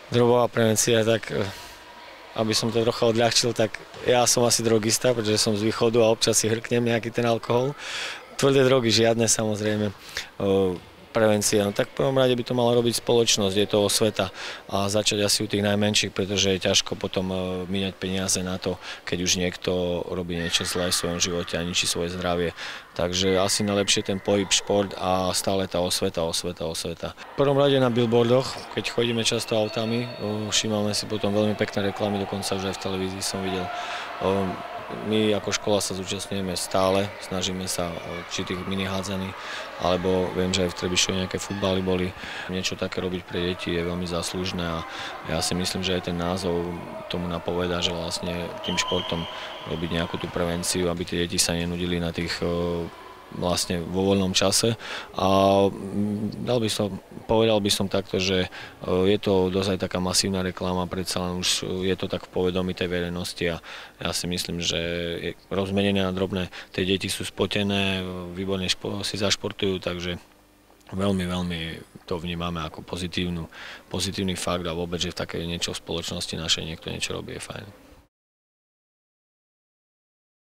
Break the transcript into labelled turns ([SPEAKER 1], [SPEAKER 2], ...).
[SPEAKER 1] Drobová prevencia, tak aby som to trocha odľahčil, tak ja som asi drogista, pretože som z východu a občas si hrknem nejaký ten alkohol. Tvrdé drogy žiadne, samozrejme. Prevencia. No tak v prvom rade by to mala robiť spoločnosť, je to osveta a začať asi u tých najmenších, pretože je ťažko potom míňať peniaze na to, keď už niekto robí niečo zlé v svojom živote a ničí svoje zdravie. Takže asi najlepšie ten pohyb, šport a stále tá osveta. V prvom rade na billboardoch, keď chodíme často autami, všímame si potom veľmi pekné reklamy, dokonca už aj v televízii som videl. My ako škola sa zúčastňujeme stále, snažíme sa či tých minihádzaní, alebo viem, že aj v Trebišove nejaké futbaly boli. Niečo také robiť pre deti je veľmi záslužné a ja si myslím, že aj ten názov tomu napovedá, že vlastne tým športom robiť nejakú tú prevenciu, aby tie deti sa nenudili na tých vlastne vo voľnom čase a povedal by som takto, že je to dosť aj taká masívna reklama, predsa len už je to tak v povedomí tej verejnosti a ja si myslím, že je rozmenené na drobné, tie deti sú spotené, výborne si zašportujú, takže veľmi to vnímame ako pozitívny fakt a vôbec, že v takej niečo v spoločnosti našej niekto niečo robí, je fajn.